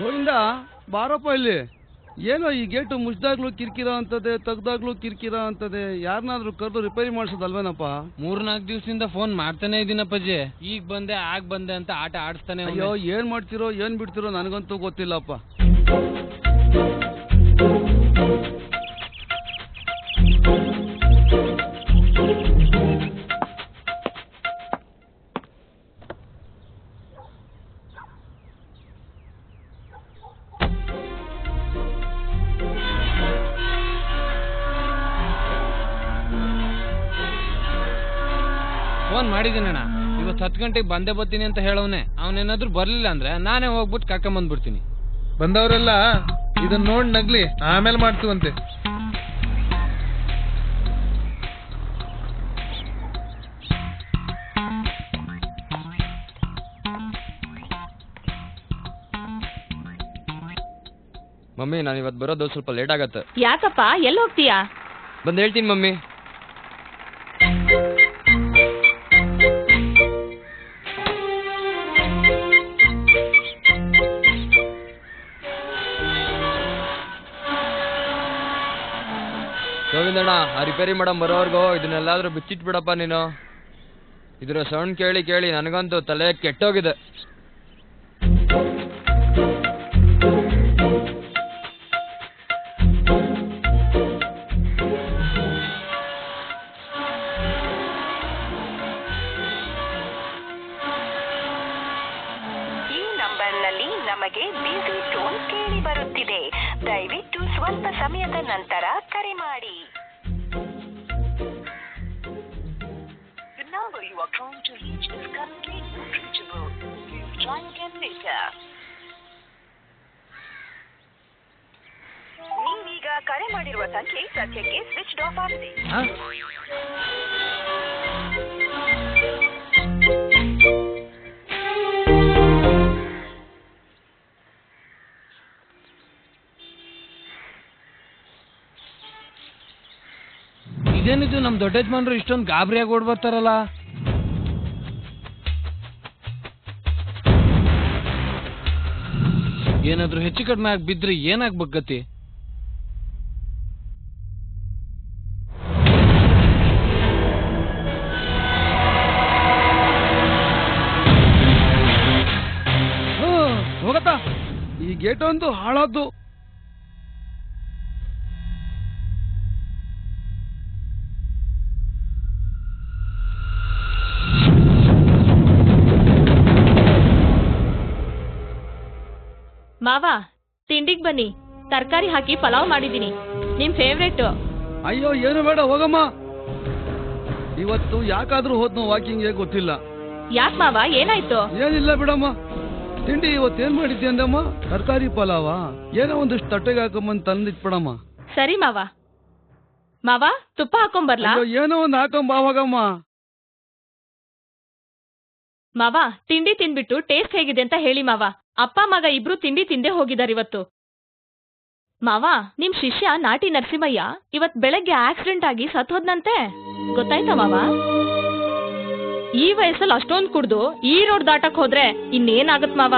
ಗೋವಿಂದ ಬಾರಪ್ಪ ಇಲ್ಲಿ. ಏನೋ ಈ ಗೇಟು ಮುಚ್ಚಿದಾಗ್ಲೂ ಕಿರಿಕಿರ ಅಂತದೆ, ತೆಗ್ದಾಗ್ಲೂ ಕಿರಿಕಿರ ಅಂತದೆ. ಯಾರನ್ನಾದ್ರೂ ಕರೆದು ರಿಪೇರಿ ಮಾಡಿಸೋದಲ್ವೇನಪ್ಪ? 3-4 ದಿವಸದಿಂದ ಫೋನ್ ಮಾಡ್ತಾನೆ ಇದ್ದೀನಪ್ಪಾಜಿ. ಈಗ ಬಂದೆ ಆಗ ಬಂದೆ ಅಂತ ಆಟ ಆಡಿಸ್ತಾನೆ. ಅಯ್ಯೋ, ಏನ್ ಮಾಡ್ತಿರೋ ಏನ್ ಬಿಡ್ತಿರೋ ನನಗಂತೂ ಗೊತ್ತಿಲ್ಲಪ್ಪ. ಫೋನ್ ಮಾಡಿದ್ದೀನಣ್ಣ, ಇವತ್ತು 10 ಗಂಟೆಗೆ ಬಂದೇ ಬರ್ತೀನಿ ಅಂತ ಹೇಳವನೆ. ಅವನೇನಾದ್ರೂ ಬರ್ಲಿಲ್ಲ ಅಂದ್ರೆ ನಾನೇ ಹೋಗ್ಬಿಟ್ಟು ಕರ್ಕೊಂಬಂದ್ಬಿಡ್ತೀನಿ. ಬಂದವರೆಲ್ಲ ಇದನ್ನ ನೋಡಿ ನಗ್ಲಿ, ಆಮೇಲೆ ಮಾಡ್ತೀವಂತೆ. ಮಮ್ಮಿ, ನಾನು ಇವತ್ತು ಬರೋದು ಸ್ವಲ್ಪ ಲೇಟ್ ಆಗತ್ತೆ. ಯಾಕಪ್ಪ, ಎಲ್ಲಿ ಹೋಗ್ತೀಯಾ? ಬಂದು ಹೇಳ್ತೀನಿ ಮಮ್ಮಿ. ಗೋವಿಂದಣ್ಣ, ಆ ರಿಪೇರಿ ಮಾಡೋ ಬರೋವರೆಗೂ ಇದನ್ನೆಲ್ಲಾದ್ರೂ ಬಿಚ್ಚಿಟ್ಬಿಡಪ್ಪ ನೀನು. ಇದ್ರ ಸೌಂಡ್ ಕೇಳಿ ಕೇಳಿ ನನಗಂತೂ ತಲೆ ಕೆಟ್ಟೋಗಿದೆ. ಈ ನಂಬರ್ನಲ್ಲಿ ನಮಗೆ ಬಿಸಿ ಟೋನ್ ಕೇಳಿ ಬರುತ್ತಿದೆ. ದಯವಿಟ್ಟು ಸ್ವಲ್ಪ ಸಮಯದ ನಂತರ ಕರೆ ಮಾಡಿ. The number you are trying to reach is currently not reachable. Please try again later. ನೀವೀಗ ಕರೆ ಮಾಡಿರುವ ಸಂಖ್ಯೆ ಸದ್ಯಕ್ಕೆ ಸ್ವಿಚ್ ಆಫ್ ಆಗಿದೆ. ಇದೇನಿದು, ನಮ್ ದೊಡ್ಡ ಯಜಮಾನ್ರು ಇಷ್ಟೊಂದು ಗಾಬರಿಯಾಗಿ ಓಡ್ ಬರ್ತಾರಲ್ಲ. ಏನಾದ್ರೂ ಹೆಚ್ಚು ಕಡಿಮೆ ಆಗಿ ಬಿದ್ರೆ ಏನಾಗ್ಬೇಕು ಗತಿ? ಹೋಗತ್ತಾ, ಈ ಗೇಟ್ ಒಂದು ಹಾಳಾದ್ದು. ಮಾವ, ತಿಂಡಿಗ್ ಬನ್ನಿ. ತರಕಾರಿ ಹಾಕಿ ಪಲಾವ್ ಮಾಡಿದೀನಿ, ನಿಮ್ ಫೇವ್ರೇಟ್. ಅಯ್ಯೋ, ಏನು ಬೇಡ, ಹೋಗಮ್ಮ. ಇವತ್ತು ಯಾಕಾದ್ರೂ ಹೋದ್ನೋ ವಾಕಿಂಗ್ ಗೊತ್ತಿಲ್ಲ. ಯಾಕ್ ಮಾವ, ಏನಾಯ್ತು? ಏನಿಲ್ಲ ಬಿಡಮ್ಮ. ತಿಂಡಿ ಇವತ್ತೇನ್ ಮಾಡಿದ್ದೆ ಅಂದಮ್ಮ? ತರಕಾರಿ ಪಲಾವ. ಏನೋ ಒಂದಿಷ್ಟು ತಟ್ಟೆಗೆ ಹಾಕೊಂಬಂದ್ ತಂದಿಟ್ಬಿಡಮ್ಮ. ಸರಿ ಮಾವ. ಮಾವ, ತುಪ್ಪ ಹಾಕೊಂಬರ್ಲಾ? ಏನೋ ಒಂದು ಹಾಕೊಂಬ ಹೋಗಮ್ಮ. ಮಾವ, ತಿಂಡಿ ತಿಂದ್ಬಿಟ್ಟು ಟೇಸ್ಟ್ ಹೇಗಿದೆ ಅಂತ ಹೇಳಿ ಮಾವ. ಅಪ್ಪ ಮಗ ಇಬ್ರು ತಿಂಡಿ ತಿಂದೇ ಹೋಗಿದಾರಿವತ್ತು. ಮಾವ, ನಿಮ್ ಶಿಷ್ಯ ನಾಟಿ ನರಸಿಂಹಯ್ಯ ಇವತ್ ಬೆಳಗ್ಗೆ ಆಕ್ಸಿಡೆಂಟ್ ಆಗಿ ಸತ್ತೋದ್ನಂತೆ, ಗೊತ್ತಾಯ್ತಾ ಮಾವ? ಈ ವಯಸ್ಸಲ್ಲಿ ಅಷ್ಟೊಂದ್ ಕುಡ್ದು ಈ ರೋಡ್ ದಾಟಕ್ ಹೋದ್ರೆ ಇನ್ನೇನಾಗತ್ ಮಾವ?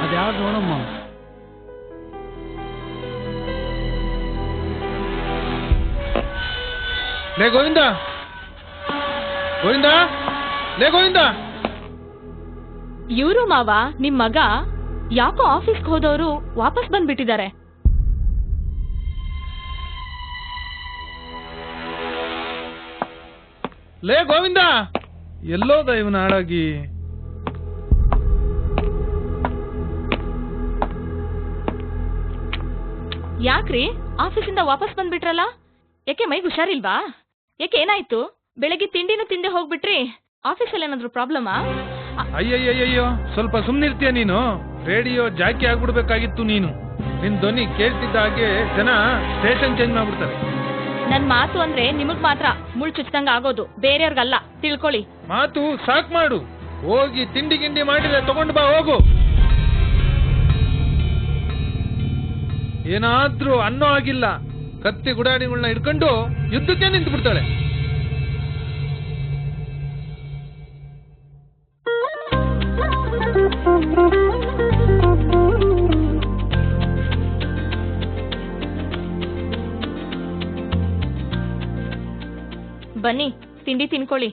ಅದ್ಯಾವ್ದು ನೋಡಮ್ಮ. ಲೇ ಗೋವಿಂದ, ಗೋವಿಂದ, ಲೇ ಗೋವಿಂದ. ಇವ್ರು ಮಾವ, ನಿಮ್ ಮಗ ಯಾಕೋ ಆಫೀಸ್ಗೆ ಹೋದವರು ವಾಪಸ್ ಬಂದ್ಬಿಟ್ಟಿದ್ದಾರೆ. ಲೇ ಗೋವಿಂದ, ಎಲ್ಲೋದ ಇವನ ಹಾಳಾಗಿ? ಯಾಕ್ರಿ ಆಫೀಸಿಂದ ವಾಪಸ್ ಬಂದ್ಬಿಟ್ರಲ್ಲ? ಯಾಕೆ ಮೈಗೆ ಹುಷಾರಿಲ್ವಾ? ಯಾಕೆ ಏನಾಯ್ತು? ಬೆಳಗ್ಗೆ ತಿಂಡಿನೂ ತಿಂದೆ ಹೋಗ್ಬಿಟ್ರಿ, ಆಫೀಸಲ್ಲಿ ಏನಾದ್ರು ಪ್ರಾಬ್ಲಮಾ? ಅಯ್ಯಯ್ಯಯ್ಯೋ, ಸ್ವಲ್ಪ ಸುಮ್ನಿರ್ತೀಯ ನೀನು? ರೇಡಿಯೋ ಜಾಕಿ ಆಗ್ಬಿಡ್ಬೇಕಾಗಿತ್ತು ನೀನು. ನಿನ್ ಧ್ವನಿ ಕೇಳ್ತಿದ್ದ ಹಾಗೆ ಜನ ಸ್ಟೇಷನ್ ಚೇಂಜ್ ಮಾಡ್ಬಿಡ್ತಾರೆ. ನನ್ ಮಾತು ಅಂದ್ರೆ ನಿಮಗ್ ಮಾತ್ರ ಮುಳ್ ಚುಚ್ಚದಂಗ ಆಗೋದು, ಬೇರೆಯವ್ರಿಗಲ್ಲ, ತಿಳ್ಕೊಳ್ಳಿ. ಮಾತು ಸಾಕ್ ಮಾಡು. ಹೋಗಿ ತಿಂಡಿ ಗಿಂಡಿ ಮಾಡಿದ್ರೆ ತಗೊಂಡು ಬಾ, ಹೋಗು. ಏನಾದ್ರೂ ಅನ್ನೋ ಆಗಿಲ್ಲ, ಕತ್ತಿ ಗುಡಾಡಿಗಳನ್ನ ಹಿಡ್ಕೊಂಡು ಯುದ್ಧಕ್ಕೆ ನಿಂತು ಬಿಡ್ತಾಳೆ. ಬನ್ನಿ, ತಿಂಡಿ ತಿನ್ಕೊಳ್ಳಿ.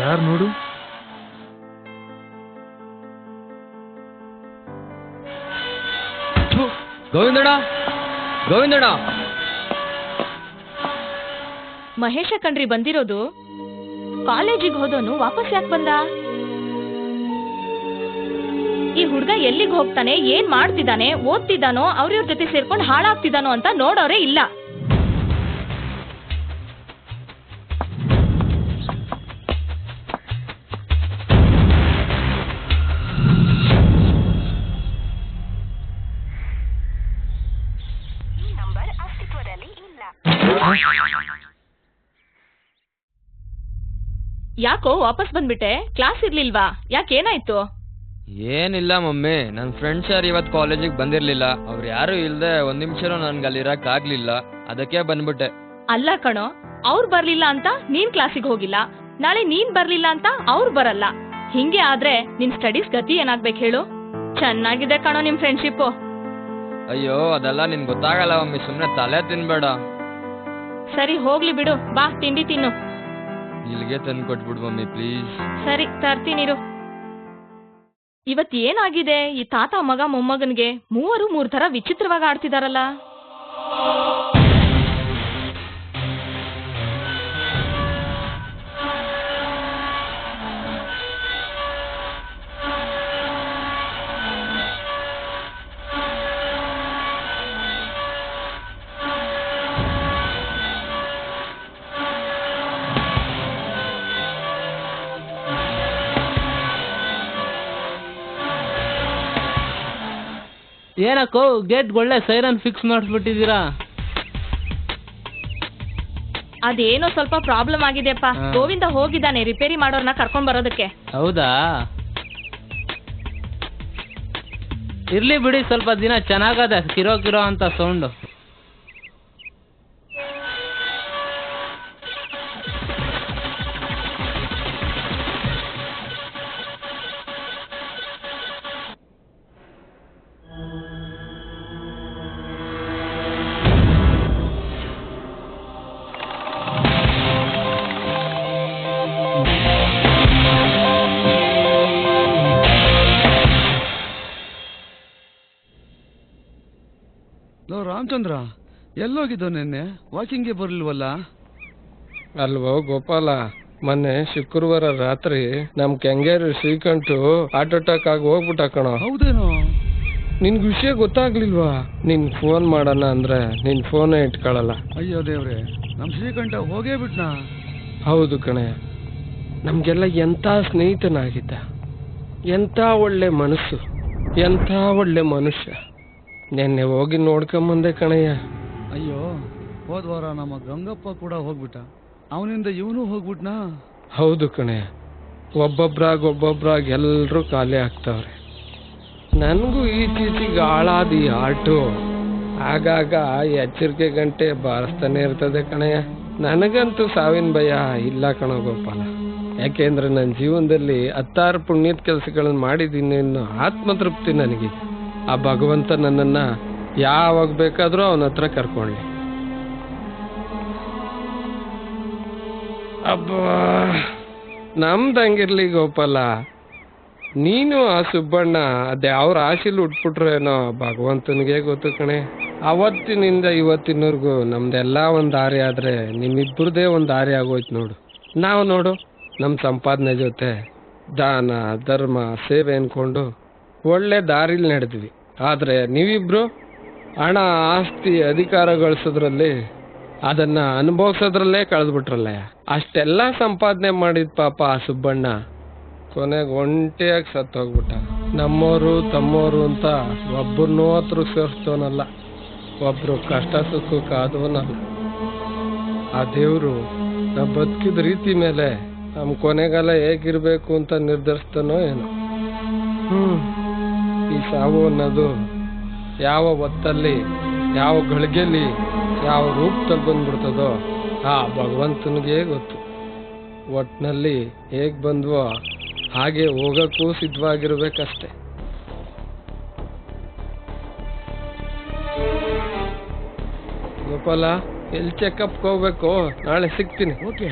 ಯಾರು ನೋಡು? ಗೋವಿಂದಣ್ಣ, ಗೋವಿಂದಣ್ಣ. ಮಹೇಶ ಕಣ್ರಿ ಬಂದಿರೋದು. ಕಾಲೇಜಿಗೆ ಹೋದೋನು ವಾಪಸ್ ಯಾಕೆ ಬಂದ? ಈ ಹುಡ್ಗ ಎಲ್ಲಿಗೆ ಹೋಗ್ತಾನೆ, ಏನ್ ಮಾಡ್ತಿದ್ದಾನೆ, ಓದ್ತಿದ್ದಾನೋ, ಅವ್ರವ್ರ ಜೊತೆ ಸೇರ್ಕೊಂಡು ಹಾಳಾಗ್ತಿದ್ದಾನೋ ಅಂತ ನೋಡೋರೇ ಇಲ್ಲ. ಯಾಕೋ ವಾಪಸ್ ಬಂದ್ಬಿಟ್ಟೆ? ಕ್ಲಾಸ್ ಇರ್ಲಿಲ್ವಾ? ಯಾಕೇನಾಯ್ತು? ಏನಿಲ್ಲ ಮಮ್ಮಿ, ನನ್ನ ಫ್ರೆಂಡ್ಸ್ ಯಾರು ಇವತ್ತು ಕಾಲೇಜಿಗೆ ಬಂದಿರ್ಲಿಲ್ಲ. ಅವ್ರು ಯಾರು ಇಲ್ದೆ ಒಂದ್ ನಿಮಿಷನೂ ನನ್ಗೆ ಅಲ್ಲಿ ಇರಕ್ ಆಗ್ಲಿಲ್ಲ, ಅದಕ್ಕೆ ಬಂದ್ಬಿಟ್ಟೆ. ಅಲ್ಲ ಕಣೋ, ಅವ್ರು ಬರ್ಲಿಲ್ಲ ಅಂತ ನೀನ್ ಕ್ಲಾಸಿಗೆ ಹೋಗಿಲ್ಲ, ನಾಳೆ ನೀನ್ ಬರ್ಲಿಲ್ಲ ಅಂತ ಅವ್ರು ಬರಲ್ಲ. ಹಿಂಗೆ ಆದ್ರೆ ನಿನ್ ಸ್ಟಡೀಸ್ ಗತಿ ಏನಾಗ್ಬೇಕು ಹೇಳು? ಚೆನ್ನಾಗಿದೆ ಕಣೋ ನಿಮ್ ಫ್ರೆಂಡ್ಶಿಪ್. ಅಯ್ಯೋ ಅದೆಲ್ಲ ನಿನ್ ಗೊತ್ತಾಗಲ್ಲ ಮಮ್ಮಿ, ಸುಮ್ನೆ ತಲೆ ತಿನ್ಬೇಡ. ಸರಿ ಹೋಗ್ಲಿ ಬಿಡು, ಬಾ ತಿಂಡಿ ತಿನ್ನು. ಇಲ್ಲಿಗೆ ತಂದು ಕೊಟ್ಬಿಡು ಮಮ್ಮಿ ಪ್ಲೀಸ್. ಸರಿ ತರ್ತೀನಿರು. ಇವತ್ ಏನಾಗಿದೆ ಈ ತಾತ ಮಗ ಮೊಮ್ಮಗನ್ಗೆ? ಮೂವರು ಮೂರ್ ತರ ವಿಚಿತ್ರವಾಗಿ ಆಡ್ತಿದಾರಲ್ಲ. ಏನಕ್ಕೋ ಗೇಟ್ ಒಳ್ಳೆ ಸೈರನ್ ಫಿಕ್ಸ್ ಮಾಡಿಸ್ಬಿಟ್ಟಿದ್ದೀರಾ? ಅದೇನೋ ಸ್ವಲ್ಪ ಪ್ರಾಬ್ಲಮ್ ಆಗಿದೆಪ್ಪ. ಗೋವಿಂದ ಹೋಗಿದ್ದಾನೆ ರಿಪೇರಿ ಮಾಡೋರ್ನ ಕರ್ಕೊಂಡ್ ಬರೋದಕ್ಕೆ. ಹೌದಾ? ಇರ್ಲಿ ಬಿಡಿ, ಸ್ವಲ್ಪ ದಿನ ಚೆನ್ನಾಗದೆ ಕಿರೋ ಕಿರೋ ಅಂತ ಸೌಂಡು. ರಾಮಚಂದ್ರ, ಎಲ್ಲೋಗಿದ್ದೋ ನಿನ್ನೆ? ವಾಕಿಂಗ್ಗೆ ಬರ್ಲಿಲ್ವಲ್ಲ? ಅಲ್ವೋ ಗೋಪಾಲ, ಮೊನ್ನೆ ಶುಕ್ರವಾರ ರಾತ್ರಿ ನಮ್ ಕೆಂಗೇರಿ ಶ್ರೀಕಂಠು ಹಾರ್ಟ್ ಅಟ್ಯಾಕ್ ಆಗಿ ಹೋಗ್ಬಿಟ್ಟ ಕಣೋ. ಹೌದೇನೋ? ನಿನ್ಗೆ ವಿಷಯ ಗೊತ್ತಾಗ್ಲಿಲ್ವಾ? ನಿನ್ ಫೋನ್ ಮಾಡೋಣ ಅಂದ್ರೆ ನಿನ್ ಫೋನೇ ಇಟ್ಕೊಳ್ಳಲ್ಲ. ಅಯ್ಯೋ ದೇವ್ರೆ, ನಮ್ ಶ್ರೀಕಂಠ ಹೋಗೇ ಬಿಟ್ನಾ? ಹೌದು ಕಣೆ, ನಮ್ಗೆಲ್ಲ ಎಂತ ಸ್ನೇಹಿತನಾಗಿದ್ದ, ಎಂತ ಒಳ್ಳೆ ಮನಸ್ಸು, ಎಂತ ಒಳ್ಳೆ ಮನುಷ್ಯ. ನೆನ್ನೆ ಹೋಗಿ ನೋಡ್ಕೊಂಬಂದೆ ಕಣಯ್ಯ. ಅಯ್ಯೋ, ಹೋದ್ವಾರ ನಮ್ಮ ಗಂಗಪ್ಪ ಕೂಡ ಹೋಗ್ಬಿಟ್ಟ, ಅವನಿಂದ ಇವನು ಹೋಗ್ಬಿಟ್ನಾ? ಹೌದು ಕಣೆ, ಒಬ್ಬೊಬ್ರಾಗ ಎಲ್ರೂ ಖಾಲಿ ಆಗ್ತಾವ್ರೆ. ನನಗೂ ಈಚೀಚೆಗೆ ಹಾಳಾದ ಈ ಆಟೋ ಆಗಾಗ ಎಚ್ಚರಿಕೆ ಗಂಟೆ ಬಾರಿಸ್ತಾನೆ ಇರ್ತದೆ ಕಣಯ್ಯ. ನನಗಂತೂ ಸಾವಿನ ಭಯ ಇಲ್ಲ ಕಣೋ ಗೋಪಾಲ. ಯಾಕೆಂದ್ರೆ ನನ್ನ ಜೀವನದಲ್ಲಿ 10 ಪುಣ್ಯದ ಕೆಲಸಗಳನ್ನು ಮಾಡಿದ್ದೀನಿ ಅನ್ನೋ ಆತ್ಮತೃಪ್ತಿ ನನಗಿದೆ. ಆ ಭಗವಂತ ನನ್ನನ್ನ ಯಾವಾಗ ಬೇಕಾದ್ರೂ ಅವನ ಹತ್ರ ಕರ್ಕೊಳ್ಳಿ. ಅಬ್ಬಾ, ನಮ್ದಂಗಿರ್ಲಿ ಗೋಪಾಲ, ನೀನು ಆ ಸುಬ್ಬಣ್ಣ ಅದ್ಯಾವ ರಾಶಿಲಿ ಉಟ್ಬಿಟ್ರೇನೋ ಭಗವಂತನಿಗೆ ಗೊತ್ತು ಕಣೆ. ಅವತ್ತಿನಿಂದ ಇವತ್ತಿನವರೆಗೂ ನಮ್ದೆಲ್ಲ ಒಂದು ದಾರಿ ಆದ್ರೆ ನಿಮ್ಮಿಬ್ಬರದೇ ಒಂದು ದಾರಿ ಆಗೋಯ್ತು ನೋಡು. ನಾವು ನೋಡು ನಮ್ಮ ಸಂಪಾದನೆ ಜೊತೆ ದಾನ ಧರ್ಮ ಸೇವೆ ಅನ್ಕೊಂಡು ಒಳ್ಳೆ ದಾರಿಲಿ ನಡೆದ್ವಿ. ಆದ್ರೆ ನೀವಿಬ್ರು ಹಣ ಆಸ್ತಿ ಅಧಿಕಾರ ಗಳಿಸೋದ್ರಲ್ಲಿ ಅದನ್ನ ಅನುಭವಿಸೋದ್ರಲ್ಲೇ ಕಳೆದ್ಬಿಟ್ರಲ್ಲ. ಅಷ್ಟೆಲ್ಲ ಸಂಪಾದನೆ ಮಾಡಿದ ಪಾಪ ಆ ಸುಬ್ಬಣ್ಣ ಕೊನೆಗೆ ಒಂಟಿಯಾಗಿ ಸತ್ತು ಹೋಗ್ಬಿಟ್ಟ. ನಮ್ಮೋರು ತಮ್ಮೋರು ಅಂತ ಒಬ್ಬರನ್ನೂ ಹತ್ರ ಸೇರಿಸ್ತವನಲ್ಲ, ಒಬ್ರು ಕಷ್ಟ ಸುಖಕ್ಕೆ ಆದವನಲ್ಲ. ಆ ದೇವ್ರು ನಾವು ಬದುಕಿದ ರೀತಿ ಮೇಲೆ ನಮ್ಮ ಕೊನೆಗಾಲ ಹೇಗಿರ್ಬೇಕು ಅಂತ ನಿರ್ಧರಿಸ್ತಾನೋ ಏನೋ. ಈ ಸಾವು ಅನ್ನೋದು ಯಾವ ಹೊತ್ತಲ್ಲಿ ಯಾವ ಗಳಿಗೆಯಲ್ಲಿ ಯಾವ ರೂಪದಲ್ಲಿ ಬಂದ್ಬಿಡ್ತದೋ ಆ ಭಗವಂತನಿಗೆ ಗೊತ್ತು. ಒಟ್ನಲ್ಲಿ ಹೇಗ್ ಬಂದ್ವೋ ಹಾಗೆ ಹೋಗಕ್ಕೂ ಸಿದ್ಧವಾಗಿರ್ಬೇಕಷ್ಟೆ. ಗೋಪಾಲ, ಎಲ್ಲಿ ಚೆಕಪ್ಗೆ ಹೋಗ್ಬೇಕು? ನಾಳೆ ಸಿಗ್ತೀನಿ. ಓಕೆ.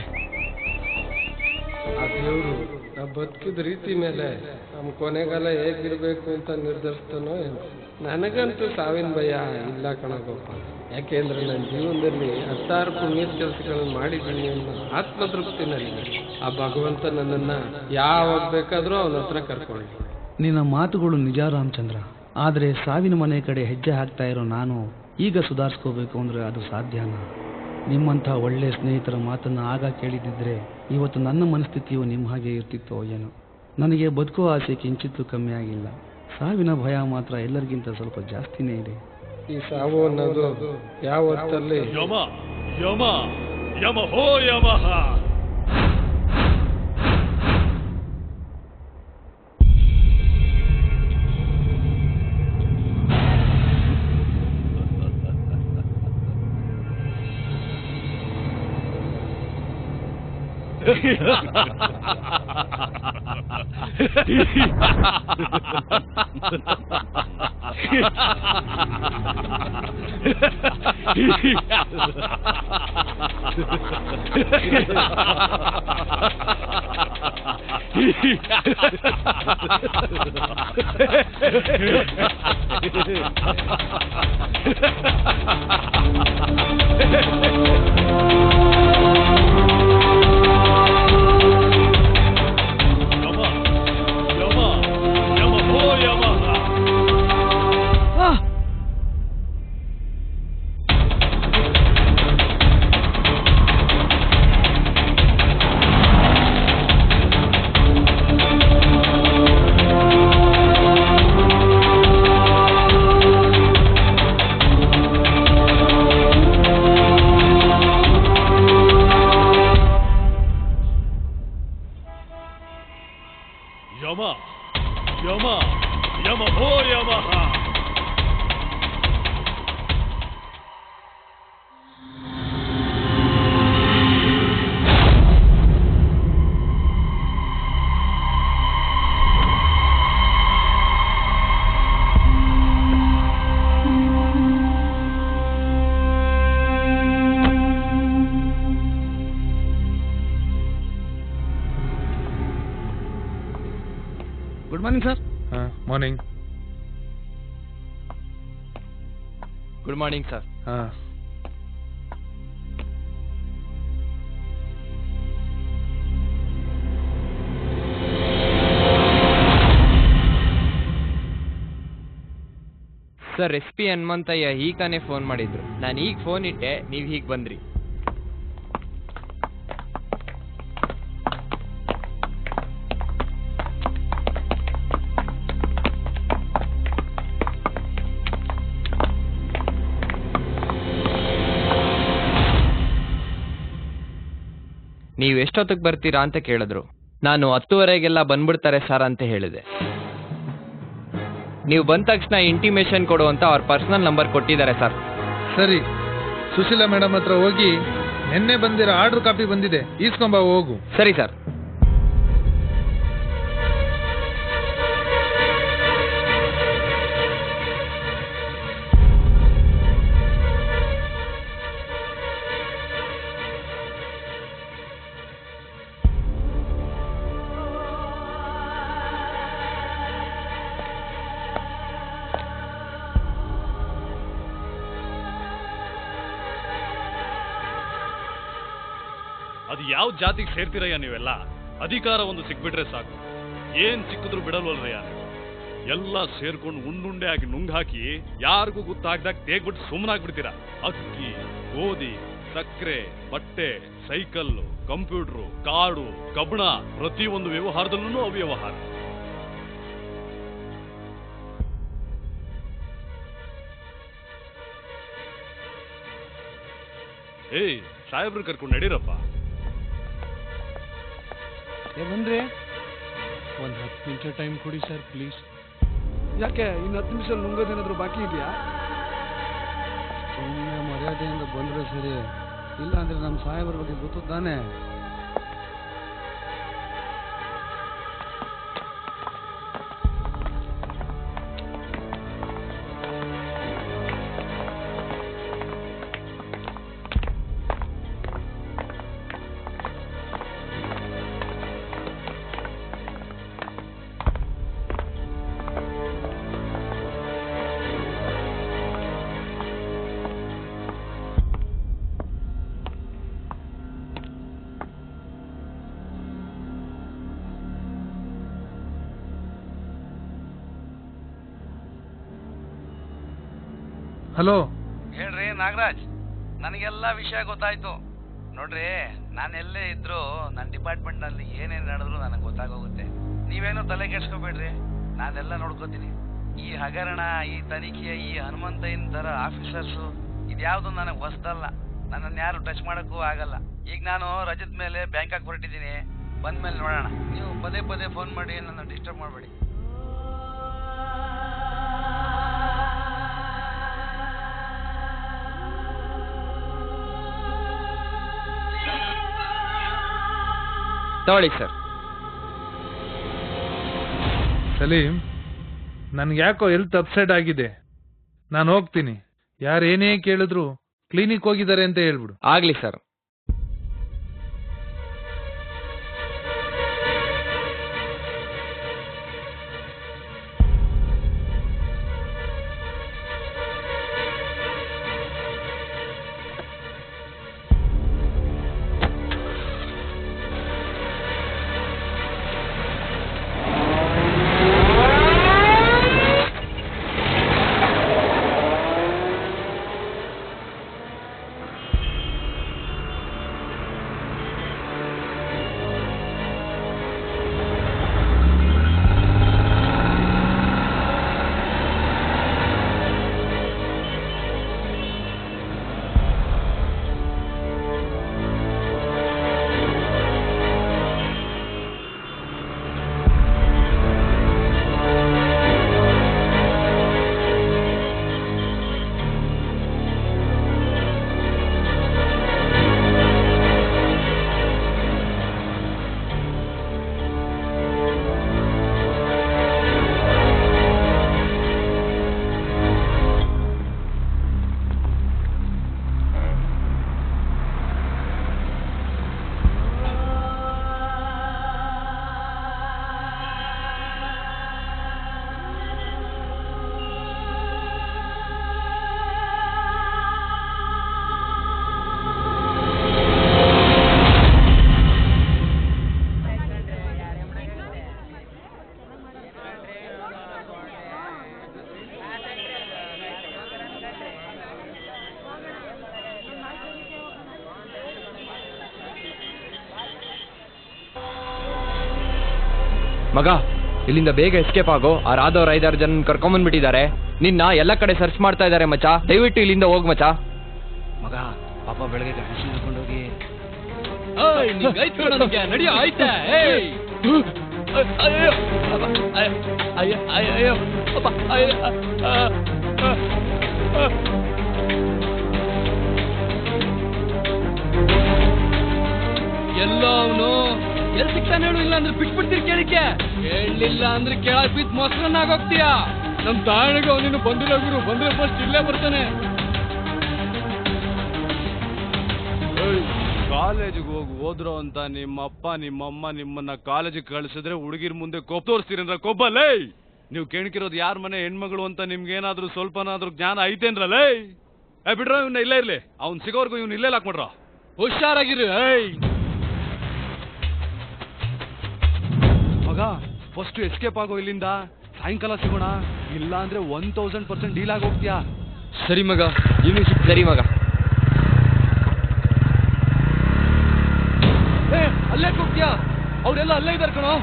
ಆ ದೇವ್ರು ನಾವು ಬದುಕಿದ ರೀತಿ ಮೇಲೆ ನಮ್ಮ ಕೊನೆಗಾಲ ಹೇಗಿರ್ಬೇಕು ಅಂತ ನಿರ್ಧರಿಸ್ತಾನೋ ಏನೋ. ನನಗಂತೂ ಸಾವಿನ ಭಯ ಇಲ್ಲ ಕಣ ಗೋಪಾಲ. ಯಾಕೆಂದ್ರೆ ನನ್ನ ಜೀವನದಲ್ಲಿ 10 ಪುಣ್ಯದ ಕೆಲಸಗಳನ್ನು ಮಾಡಿದ್ದೀನಿ ಅನ್ನೋ ಆತ್ಮತೃಪ್ತಿನಲ್ಲಿ ಆ ಭಗವಂತ ನನ್ನನ್ನ ಯಾವಾಗ ಬೇಕಾದ್ರೂ ಅವನ ಹತ್ರ ಕರ್ಕೊಳ್ಳಿ. ನಿನ್ನ ಮಾತುಗಳು ನಿಜ ರಾಮಚಂದ್ರ. ಆದರೆ ಸಾವಿನ ಮನೆ ಕಡೆ ಹೆಜ್ಜೆ ಹಾಕ್ತಾ ಇರೋ ನಾನು ಈಗ ಸುಧಾರಿಸ್ಕೋಬೇಕು ಅಂದ್ರೆ ಅದು ಸಾಧ್ಯನಾ? ನಿಮ್ಮಂಥ ಒಳ್ಳೆ ಸ್ನೇಹಿತರ ಮಾತನ್ನು ಆಗ ಕೇಳಿದಿದ್ರೆ ಇವತ್ತು ನನ್ನ ಮನಸ್ಥಿತಿಯು ನಿಮ್ಮ ಹಾಗೆ ಇರ್ತಿತ್ತೋ ಏನೋ. ನನಗೆ ಬದುಕೋ ಆಸೆ ಕಿಂಚಿತ್ತೂ ಕಮ್ಮಿ ಆಗಿಲ್ಲ. ಸಾವಿನ ಭಯ ಮಾತ್ರ ಎಲ್ಲರಿಗಿಂತ ಸ್ವಲ್ಪ ಜಾಸ್ತಿನೇ ಇದೆ. ಈ ಸಾವು ಅನ್ನೋದು ಯಾವ ಹೊತ್ತಲ್ಲಿ ಯಮ ಯಮ ಯಮ ಹೋ ಯಮಃ. Good morning sir. Morning. Good morning sir. Sir, SP Hanumanthaiah ಈಗ ತಾನೇ ಫೋನ್ ಮಾಡಿದ್ರು. ನಾನು ಈಗ ಫೋನ್ ಇಟ್ಟೆ, ನೀವು ಹೀಗೆ ಬಂದ್ರಿ. ನೀವು ಎಷ್ಟೊತ್ತಿಗೆ ಬರ್ತೀರಾ ಅಂತ ಕೇಳಿದ್ರು. ನಾನು 10:30ಗೆಲ್ಲ ಬಂದ್ಬಿಡ್ತಾರೆ ಸರ್ ಅಂತ ಹೇಳಿದೆ. ನೀವು ಬಂದ ತಕ್ಷಣ ಇಂಟಿಮೇಷನ್ ಕೊಡು ಅಂತ ಅವ್ರ ಪರ್ಸನಲ್ ನಂಬರ್ ಕೊಟ್ಟಿದ್ದಾರೆ ಸರ್. ಸರಿ, ಸುಶೀಲಾ ಮೇಡಮ್ ಹತ್ರ ಹೋಗಿ ನಿನ್ನೆ ಬಂದಿರೋ ಆರ್ಡರ್ ಕಾಪಿ ಬಂದಿದೆ, ಈಸ್ಕೊಂಬ ಹೋಗು. ಸರಿ ಸರ್. ಅದು ಯಾವ ಜಾತಿಗೆ ಸೇರ್ತೀರಯ್ಯ ನೀವೆಲ್ಲ? ಅಧಿಕಾರ ಒಂದು ಸಿಕ್ಬಿಟ್ರೆ ಸಾಕು, ಏನ್ ಸಿಕ್ಕಿದ್ರು ಬಿಡಲ್ವಲ್ರಯ್ಯ. ಎಲ್ಲ ಸೇರ್ಕೊಂಡು ಉಂಡುಂಡೆ ಆಗಿ ನುಂಗ್ ಹಾಕಿ ಯಾರಿಗೂ ಗೊತ್ತಾಗ್ದಾಗ ತೇಗ್ಬಿಟ್ಟು ಸುಮ್ಮನಾಗ್ಬಿಡ್ತೀರಾ. ಅಕ್ಕಿ, ಗೋಧಿ, ಸಕ್ಕರೆ, ಬಟ್ಟೆ, ಸೈಕಲ್ಲು, ಕಂಪ್ಯೂಟರು, ಕಾಡು, ಕಬ್ಬಣ, ಪ್ರತಿಯೊಂದು ವ್ಯವಹಾರದಲ್ಲೂ ಅವ್ಯವಹಾರ. ಏಯ್ ಸಾಹೇಬ್ರು ಕರ್ಕೊಂಡು ನಡೀರಪ್ಪ. ಬಂದ್ರೆ ಒಂದು 10 ನಿಮಿಷ ಟೈಮ್ ಕೊಡಿ ಸರ್ ಪ್ಲೀಸ್. ಯಾಕೆ ಇನ್ನು 10 ನಿಮಿಷ ನುಂಗೋದೇನಾದ್ರೂ ಬಾಕಿ ಇದೆಯಾ? ಸುಮ್ಮನೆ ಮರ್ಯಾದೆಯಿಂದ ಬಂದ್ರೆ ಸರಿ, ಇಲ್ಲ ಅಂದ್ರೆ ನಮ್ಮ ಸಾಹೇಬರ ಬಗ್ಗೆ ಗೊತ್ತು ತಾನೆ. ಹಲೋ, ಹೇಳ್ರಿ ನಾಗರಾಜ್, ನನಗೆಲ್ಲ ವಿಷಯ ಗೊತ್ತಾಯ್ತು ನೋಡ್ರಿ. ನಾನು ಎಲ್ಲೇ ಇದ್ರು ನನ್ನ ಡಿಪಾರ್ಟ್ಮೆಂಟ್ ನಲ್ಲಿ ಏನೇನು ನಡೆದ್ರು ನನಗೆ ಗೊತ್ತಾಗೋಗುತ್ತೆ. ನೀವೇನು ತಲೆ ಕೆಡ್ಸ್ಕೊಬೇಡ್ರಿ, ನಾನೆಲ್ಲ ನೋಡ್ಕೋತೀನಿ. ಈ ಹಗರಣ, ಈ ತನಿಖೆ, ಈ ಹನುಮಂತಯ್ಯನ ತರ ಆಫೀಸರ್ಸು ಇದ್ಯಾವುದು ನನಗೆ ಹೊಸದಲ್ಲ. ನನ್ನನ್ನು ಯಾರು ಟಚ್ ಮಾಡೋಕ್ಕೂ ಆಗಲ್ಲ. ಈಗ ನಾನು ರಜದ ಮೇಲೆ ಬ್ಯಾಂಕಾಕ್ ಹೊರಟಿದ್ದೀನಿ, ಬಂದ್ಮೇಲೆ ನೋಡೋಣ. ನೀವು ಪದೇ ಪದೇ ಫೋನ್ ಮಾಡಿ ನನ್ನ ಡಿಸ್ಟರ್ಬ್ ಮಾಡಬೇಡಿ. ತಗೊಳ್ಳಿ ಸರ್. ಸಲೀಂ, ನನ್ಗೆ ಯಾಕೋ ಹೆಲ್ತ್ ಅಪ್ಸೆಟ್ ಆಗಿದೆ. ನಾನು ಹೋಗ್ತೀನಿ. ಯಾರು ಏನೇ ಕೇಳಿದ್ರು ಕ್ಲಿನಿಕ್ ಹೋಗಿದ್ದಾರೆ ಅಂತ ಹೇಳ್ಬಿಡು. ಆಗ್ಲಿ ಸರ್. ಮಗ, ಇಲ್ಲಿಂದ ಬೇಗ ಎಸ್ಕೇಪ್ ಆಗೋ. ಆ ರಾಧವ್ರ 5-6 ಜನ ಕರ್ಕೊಂಬಂದ್ಬಿಟ್ಟಿದ್ದಾರೆ. ನಿನ್ನ ಎಲ್ಲ ಕಡೆ ಸರ್ಚ್ ಮಾಡ್ತಾ ಇದ್ದಾರೆ ಮಚ್ಚ. ದಯವಿಟ್ಟು ಇಲ್ಲಿಂದ ಹೋಗ್ ಮಚ್ಚ. ಮಗ, ಪಾಪ ಬೆಳಗ್ಗೆ ಗಾಡಿ ಹಿಡ್ಕೊಂಡೋಗಿ ನಡಿಯೋ ಆಯ್ತಾ? ಎಲ್ಲ ಅವನು ಎಲ್ಲಿ ಸಿಗ್ತಾನೆ ಹೇಳು, ಇಲ್ಲ ಅಂದ್ರೆ ಬಿಟ್ಬಿಡ್ತೀರಿ ಕೇಳಿಕೆ. ಹೇಳಲಿಲ್ಲ ಅಂದ್ರೆ ಕೆಳಗೆ ಬಿದ್ದು ಮೊಸರನ್ನಾಗೋಗ್ತೀಯ. ನಮ್ ತಾಯಿಗೆ ಅವನಿನ್ನು ಬಂದಿಲ್ಲ ಗುರು, ಬಂದ್ರೆ ಫಸ್ಟ್ ಇಲ್ಲೇ ಬರ್ತಾನೆ. ಕಾಲೇಜಿಗೆ ಹೋಗಿ ಓದ್ರು ಅಂತ ನಿಮ್ಮಪ್ಪ ನಿಮ್ಮಮ್ಮ ನಿಮ್ಮನ್ನ ಕಾಲೇಜಿಗೆ ಕಳಿಸಿದ್ರೆ ಹುಡುಗಿರ್ ಮುಂದೆ ಕೊಬ್ಬ ತೋರಿಸ್ತೀರಂದ್ರ ಕೊಬ್ಬಲ್ಲೇ. ನೀವು ಕೇಳ್ಕಿರೋದು ಯಾರ ಮನೆ ಹೆಣ್ಮಗಳು ಅಂತ ನಿಮ್ಗೇನಾದ್ರೂ ಸ್ವಲ್ಪನಾದ್ರೂ ಜ್ಞಾನ ಐತೇನ್ರಲ್ಲೇ? ಬಿಡ್ರ, ಇವ್ನ ಇಲ್ಲೇ ಇರ್ಲಿ. ಅವ್ನ್ ಸಿಗೋರ್ಗು ಇವ್ನ ಇಲ್ಲೇ ಹಾಕ್ಬಿಡ್ರ. ಹುಷಾರಾಗಿರು. ಫಸ್ಟ್ ಎಸ್ಕೇಪ್ ಆಗೋ ಇಲ್ಲಿಂದ. ಸಾಯಂಕಾಲ ಸಿಗೋಣ, ಇಲ್ಲ ಅಂದ್ರೆ 1000% ಡೀಲ್ ಆಗಿ ಹೋಗ್ತೀಯಾ. ಸರಿ ಮಗ, ಇನ್ನು ಸರಿ ಮಗ. ಅಲ್ಲೇ ಹೋಗ್ತೀಯಾ? ಅವರೆಲ್ಲ ಅಲ್ಲೇ ಇದ್ದಾರೆ ಕಣೋ.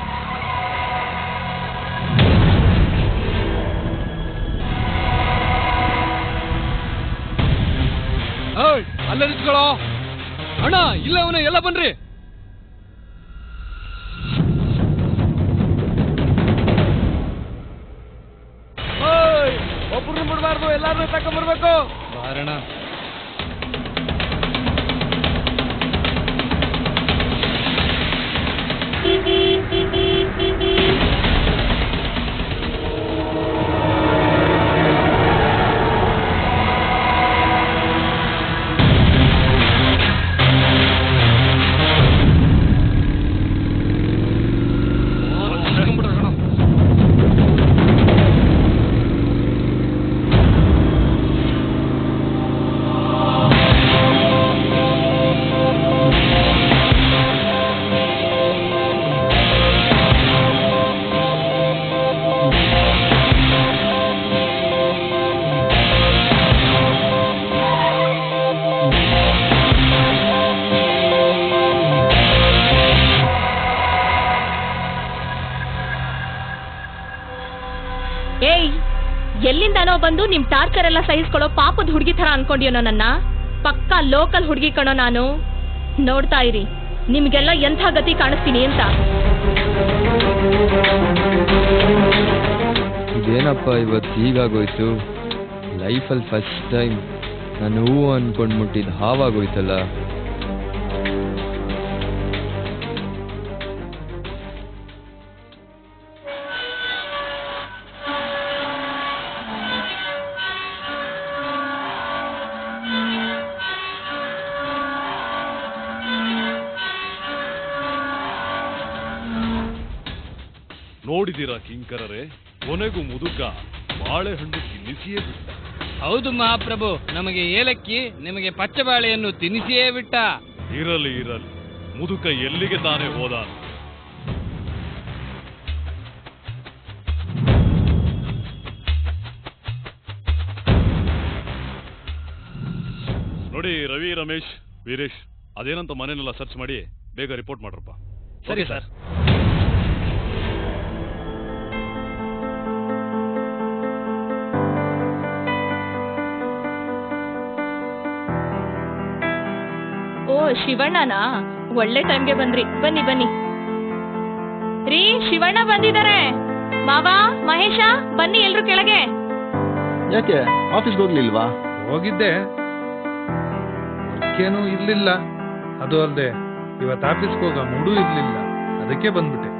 ಅಲ್ಲೇ ನಿಂತ್ಕೊಳ್ಳೋ. ಅಣ್ಣ ಇಲ್ಲ ಅವನ, ಎಲ್ಲ ಬನ್ರಿ. ಒಬ್ಬರನ್ನ ಬಿಡಬಾರ್ದು, ಎಲ್ಲಾರನ್ನೂ ತಕೊಂಡ್ಬರ್ಬೇಕು. ಬಾರಣ. ಎಲ್ಲಿಂದಾನೋ ಬಂದು ನಿಮ್ ಟಾರ್ಚರ್ ಎಲ್ಲ ಸಹಿಸ್ಕೊಳ್ಳೋ ಪಾಪದ ಹುಡುಗಿ ತರ ಅನ್ಕೊಂಡಿಯೋನೋ ನನ್ನ. ಪಕ್ಕಾ ಲೋಕಲ್ ಹುಡುಗಿ ಕಣೋ ನಾನು. ನೋಡ್ತಾ ಇರಿ ನಿಮ್ಗೆಲ್ಲ ಎಂಥ ಗತಿ ಕಾಣಿಸ್ತೀನಿ ಅಂತ. ಇದೇನಪ್ಪ ಇವತ್ತು ಹೀಗಾಗೋಯ್ತು? ಲೈಫಲ್ಲಿ ಫಸ್ಟ್ ಟೈಮ್ ನಾನು ಹೂ ಅನ್ಕೊಂಡ್ ಮುಟ್ಟಿದ್ದು ಹಾವಾಗೋಯ್ತಲ್ಲ. ನೋಡಿದೀರಾ ಕಿಂಕರರೇ, ಕೊನೆಗೂ ಮುದುಕ ಬಾಳೆಹಣ್ಣು ತಿನ್ನಿಸಿಯೇ ಬಿಟ್ಟ. ಹೌದು ಮಹಾಪ್ರಭು, ನಮಗೆ ಏಲಕ್ಕಿ, ನಿಮಗೆ ಪಚ್ಚಬಾಳೆಯನ್ನು ತಿನ್ನಿಸಿಯೇ ಬಿಟ್ಟ. ಇರಲಿ ಇರಲಿ, ಮುದುಕ ಎಲ್ಲಿಗೆ ತಾನೇ ಹೋದ? ನೋಡಿ ರವಿ, ರಮೇಶ್, ವೀರೇಶ್, ಅದೇನಂತ ಮನೆಯನ್ನೆಲ್ಲ ಸರ್ಚ್ ಮಾಡಿ ಬೇಗ ರಿಪೋರ್ಟ್ ಮಾಡ್ರಪ್ಪ. ಸರಿ ಸರ್. ಓ ಶಿವಣ್ಣನಾ, ಒಳ್ಳೆ ಟೈಮ್ಗೆ ಬಂದ್ರಿ. ಬನ್ನಿ ಬನ್ನಿ ರೀ, ಶಿವಣ್ಣ ಬಂದಿದ್ದಾರೆ. ಮಾವ, ಮಹೇಶ, ಬನ್ನಿ ಎಲ್ರು ಕೆಳಗೆ. ಯಾಕೆ ಆಫೀಸ್ಗೆ ಹೋಗ್ಲಿಲ್ವಾ? ಹೋಗಿದ್ದೆ, ವರ್ಕೇನೂ ಇರ್ಲಿಲ್ಲ. ಅದು ಅಲ್ಲದೆ ಇವತ್ತು ಆಫೀಸ್ಗೆ ಹೋಗೋ ಮೂಡೂ ಇರ್ಲಿಲ್ಲ, ಅದಕ್ಕೆ ಬಂದ್ಬಿಟ್ಟೆ.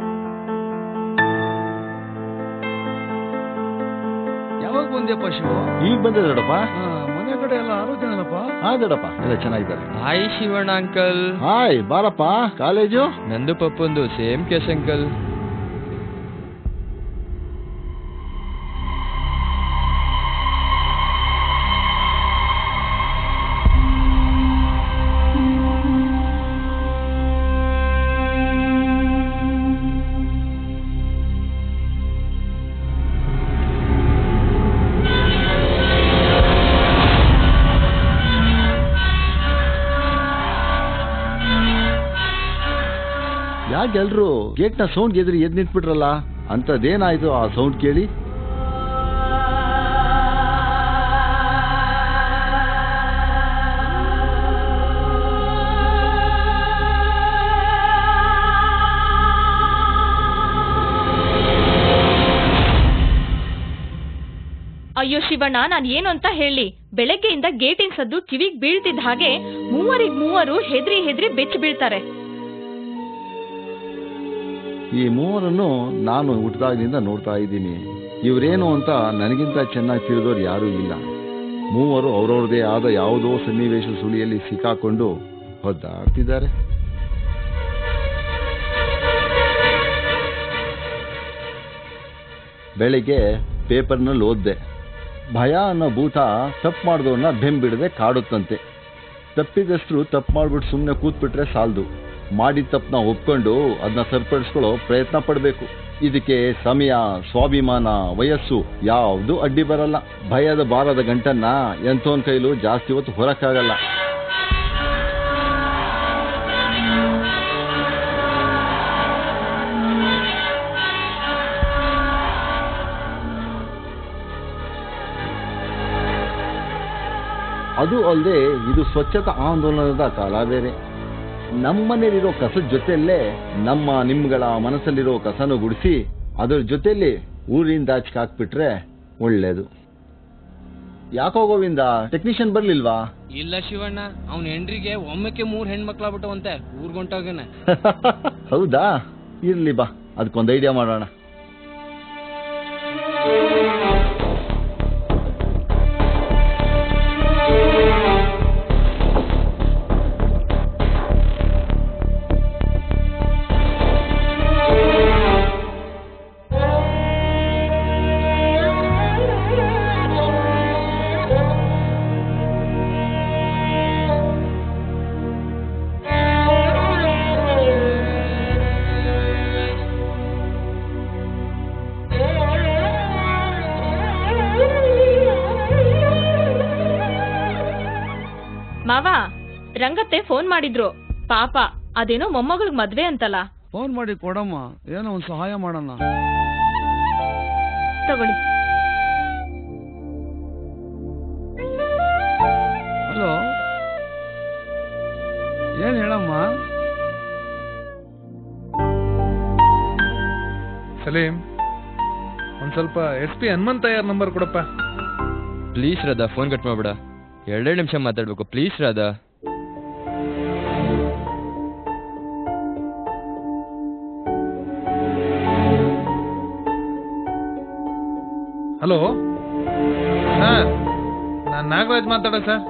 ಯಾವಾಗ ಬಂದ್ಯಪ್ಪ ಶಿವ? ಈಗ ಬಂದೆ ದೊಡ್ಡಪ್ಪ. ಮನೆ ಕಡೆ ಎಲ್ಲ ಆರೋಗ್ಯನಪ್ಪ? ಹಾ ದೊಡ್ಡಪ್ಪ, ಎಲ್ಲ ಚೆನ್ನಾಗಿದ್ದಾರೆ. Hi Shivanna uncle. ಹಾಯ್, ಬಾರಪ್ಪ. ಕಾಲೇಜು? ನಂದು ಪಪ್ಪಂದು ಸೇಮ್ ಕೇಸ್ ಅಂಕಲ್. ಯಾಕೆಲ್ರು ಗೇಟ್ನ ಸೌಂಡ್ ಎದುರು ಎದ್ ನಿಂತ್ಬಿಟ್ರಲ್ಲ? ಅಂತದೇನಾಯ್ತು ಆ ಸೌಂಡ್ ಕೇಳಿ? ಅಯ್ಯೋ ಶಿವಣ್ಣ, ನಾನು ಏನು ಅಂತ ಹೇಳಿ? ಬೆಳಗ್ಗೆಯಿಂದ ಗೇಟಿನ ಸದ್ದು ಕಿವಿಗ್ ಬೀಳ್ತಿದ್ದ ಹಾಗೆ ಮೂವರು ಹೆದ್ರಿ ಹೆದ್ರಿ ಬೆಚ್ಚ ಬೀಳ್ತಾರೆ. ಈ ಮೂವರನ್ನು ನಾನು ಹುಟ್ಟಿದಾಗಿನಿಂದ ನೋಡ್ತಾ ಇದ್ದೀನಿ. ಇವರೇನು ಅಂತ ನನಗಿಂತ ಚೆನ್ನಾಗಿ ತಿಳಿದವ್ರು ಯಾರೂ ಇಲ್ಲ. ಮೂವರು ಅವ್ರವ್ರದೇ ಆದ ಯಾವುದೋ ಸನ್ನಿವೇಶ ಸುಳಿಯಲ್ಲಿ ಸಿಕ್ಕಾಕೊಂಡು ಒದ್ದಾಡ್ತಿದ್ದಾರೆ. ಬೆಳಿಗ್ಗೆ ಪೇಪರ್ನಲ್ಲಿ ಓದ್ದೆ, ಭಯ ಅನ್ನೋ ಭೂತ ತಪ್ಪು ಮಾಡಿದವ್ರನ್ನ ಬೆಂಬಿಡದೆ ಕಾಡುತ್ತಂತೆ. ತಪ್ಪಿದಷ್ಟು ತಪ್ಪು ಮಾಡ್ಬಿಟ್ಟು ಸುಮ್ಮನೆ ಕೂತ್ಬಿಟ್ರೆ ಸಾಲದು, ಮಾಡಿದ ತಪ್ಪನ್ನ ಒಪ್ಕೊಂಡು ಅದನ್ನ ಸರಿಪಡಿಸ್ಕೊಳ್ಳೋ ಪ್ರಯತ್ನ ಪಡಬೇಕು. ಇದಕ್ಕೆ ಸಮಯ, ಸ್ವಾಭಿಮಾನ, ವಯಸ್ಸು ಯಾವುದು ಅಡ್ಡಿ ಬರಲ್ಲ. ಭಯದ ಬಾರದ ಗಂಟನ್ನ ಎಂಥವನ್ ಕೈಲೂ ಜಾಸ್ತಿ ಹೊತ್ತು ಹೊರಕ್ಕಾಗಲ್ಲ. ಅದು ಅಲ್ಲದೆ ಇದು ಸ್ವಚ್ಛತಾ ಆಂದೋಲನದ ಕಾಲ ಬೇರೆ. ನಮ್ಮನೇಲಿರೋ ಕಸದ ಜೊತೆಯಲ್ಲೇ ನಿಮ್ಗಳ ಮನಸ್ಸಲ್ಲಿರೋ ಕಸನು ಗುಡಿಸಿ ಅದರ ಜೊತೆಯಲ್ಲಿ ಊರಿಂದ ಆಚೆಗೆ ಹಾಕ್ಬಿಟ್ರೆ ಒಳ್ಳೇದು. ಯಾಕೋ ಗೋವಿಂದ ಟೆಕ್ನಿಷಿಯನ್ ಬರ್ಲಿಲ್ವಾ? ಇಲ್ಲ ಶಿವಣ್ಣ, ಅವ್ನ ಹೆಂಡ್ರಿಗೆ ಒಮ್ಮೆಕ್ಕೆ 3 ಹೆಣ್ಮಕ್ಳಾಗ್ಬಿಟ್ಟವಂತೆ, ಊರ್ಗೊಂಟೋಗೇನೆ. ಹೌದಾ? ಇರ್ಲಿ ಬಾ, ಅದಕ್ಕೊಂದು ಐಡಿಯಾ ಮಾಡೋಣ. ಮಾವ, ರಂಗತ್ತೆ ಫೋನ್ ಮಾಡಿದ್ರು. ಪಾಪ ಅದೇನೋ ಮೊಮ್ಮಗಳಿಗೆ ಮದ್ವೆ ಅಂತಲ್ಲ. ಫೋನ್ ಮಾಡಿ ಕೊಡಮ್ಮ, ಏನೋ ಒಂದು ಸಹಾಯ ಮಾಡೋಣ. ತಗೊಳ್ಳಿ. ಹಲೋ, ಏನ್ ಹೇಳಮ್ಮ? ಸಲೀಂ, ಒಂದ್ ಸ್ವಲ್ಪ SP ಹನುಮಂತಯ್ಯರ್ ನಂಬರ್ ಕೊಡಪ್ಪ. ಪ್ಲೀಸ್ ರಾಧಾ, ಫೋನ್ ಕಟ್ ಮಾಡ್ಬೇಡ. 2 ನಿಮಿಷ ಮಾತಾಡ್ಬೇಕು, ಪ್ಲೀಸ್ ರಾಧಾ. ಹಲೋ, ಸರ್, ನಾನು ನಾಗರಾಜ್ ಮಾತಾಡೋದು ಸರ್.